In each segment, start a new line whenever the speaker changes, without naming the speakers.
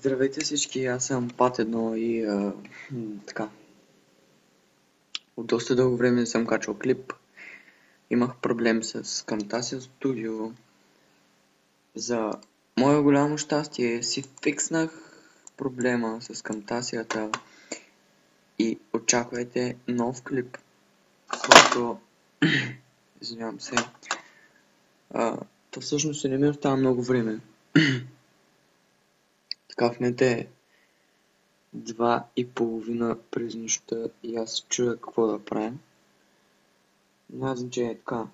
Здравейте всички, аз съм Пат едно и така. От доста дълго време не съм качвал клип. Имах проблем с Camtasia Studio. За мое голямо щастие си фикснах проблема с Camtasia и очаквайте нов клип, който извинявам се. То всъщност не ми остава много време. Така в момента е 2:30 през нощта и аз чуя какво да правим. Няма значение така.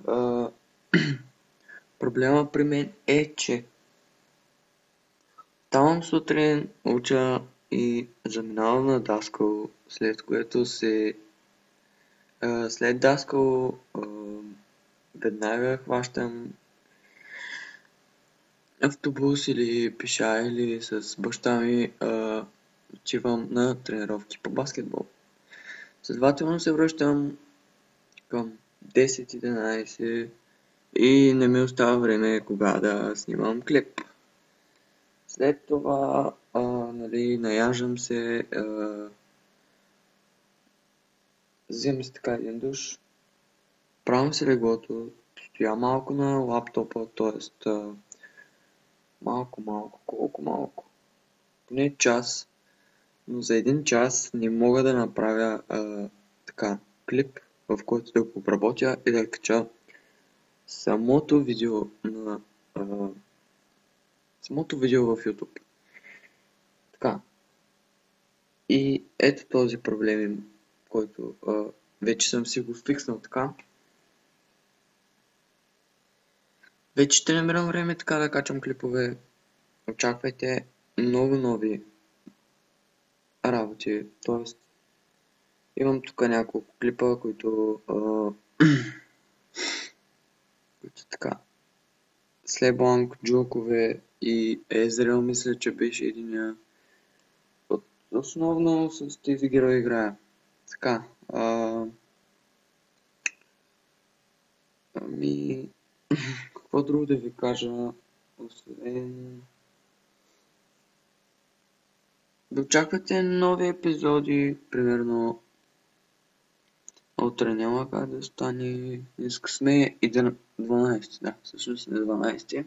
Проблема при мен е, че ставам сутрин, уча и заминавам на Даскал, след което след Даскал веднага хващам автобус или пеша или с баща ми отивам на тренировки по баскетбол. Следователно се връщам към 10-11 и не ми остава време кога да снимам клип. След това, наяждам се, вземам си така един душ, правям си леглото, стоя малко на лаптопа, т.е. колко малко? Поне час, но за един час не мога да направя клип, в който да го обработя и да кача самото видео в YouTube. Така. И ето този проблем, който вече съм си го фикснал така. Вече ще намирам време така да качам клипове. Очаквайте много нови работи. Тоест, имам тук няколко клипа, които така. Слебланг, Джокове и Езрел, мисля, че беше единия. Основно с тези герои играя. Така. Какво друго да ви кажа, освен да очаквате нови епизоди, примерно утре няма как да стане, днеска сме и 12, да, всъщност на 12.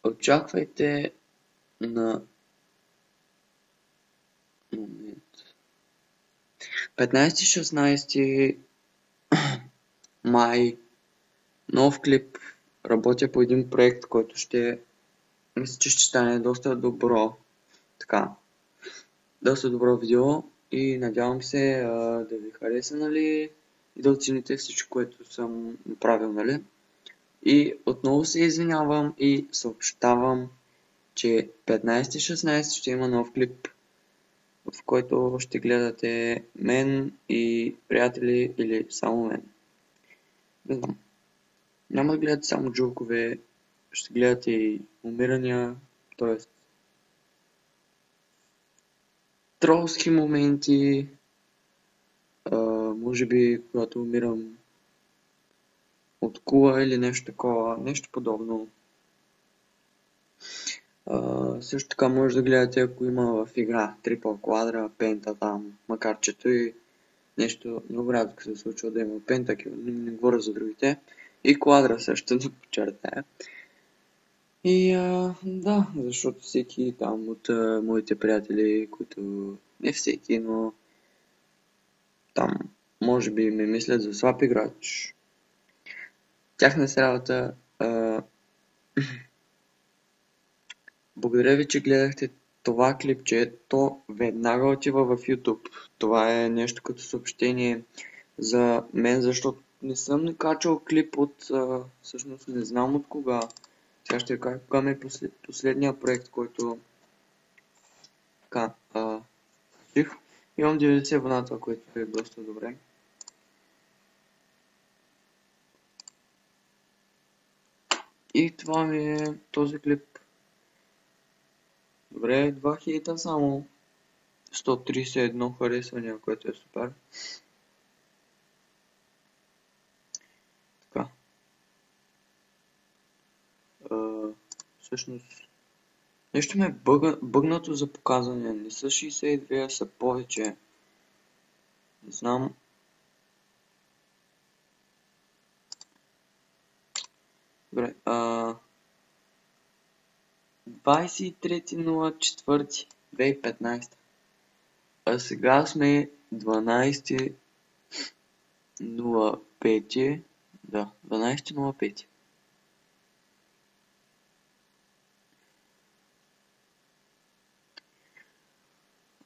Очаквайте на 15-16 май нов клип. Работя по един проект, който мисля, че ще стане доста добро. Така. Доста добро видео и надявам се да ви хареса, нали? И да оцените всичко, което съм направил, нали? И отново се извинявам и съобщавам, че 15-16 ще има нов клип, в който ще гледате мен и приятели или само мен. Не знам. Няма да гледате само джокове, ще гледате и умирания, т.е. тролски моменти, може би когато умирам от кула или нещо такова, нещо подобно. Също така може да гледате, ако има в игра трипъл квадра, пента там, макар че той нещо много рядко се случва да има пентакил, не говоря за другите. И квадра също да подчертая. И да, защото всеки там от моите приятели, които не всеки, но там може би ме мислят за слаб играч. Тяхна си работа. Благодаря ви, че гледахте това клипче. То веднага отива в YouTube. Това е нещо като съобщение за мен, защото не съм не качал клип всъщност не знам от кога. Сега ще ви кажа кога ми е последния проект, който така, имам 90 абоната, което е доста добре. И това ми е този клип. Добре, 2 хейта само. 131 харесвания, което е супер. Така. Всъщност Нещо ме е бъгнато за показване. Не са 62, а са повече. Не знам. Добре. 23.04.2015. А сега сме 12.05. Да, 12.05.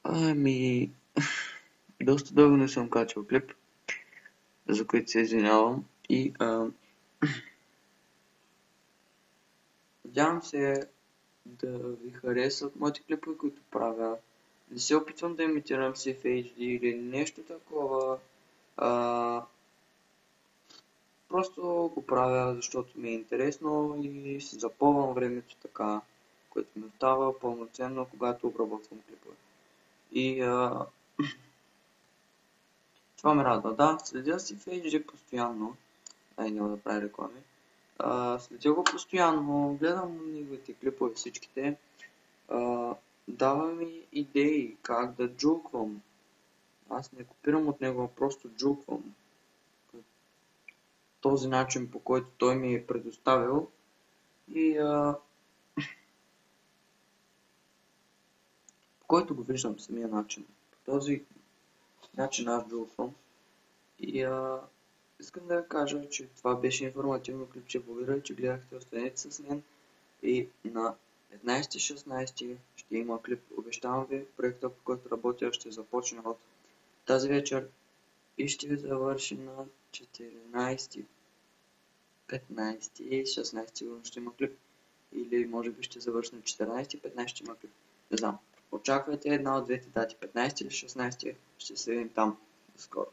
Ами, доста дълго не съм качвал клип, за което се извинявам. И надявам се да ви харесват моите клипове, които правя. Не се опитвам да имитирам си в HD или нещо такова. Просто го правя, защото ми е интересно и си запълвам времето така, което ми остава пълноценно, когато обработвам клипове. И това ме радва. Да, следя си в HD постоянно. Няма да правя реклами. Следя го постоянно, гледам неговите клипове всичките. Дава ми идеи как да джулквам. Аз не копирам от него, а просто джулквам. Този начин, по който той ми е предоставил. И по който го виждам самия начин. По този начин аз джулквам. И искам да кажа, че това беше информативно клипче. Благодаря, че гледахте. Останете с мен. И на 15-16 ще има клип. Обещавам ви, проекта, по който работя, ще започне от тази вечер и ще завърши на 14, 15 и 16 сигурно ще има клип. Или може би ще завърши на 14 и 15 ще има клип. Не знам. Очаквайте една от двете дати. 15 или 16 ще се видим там. Скоро.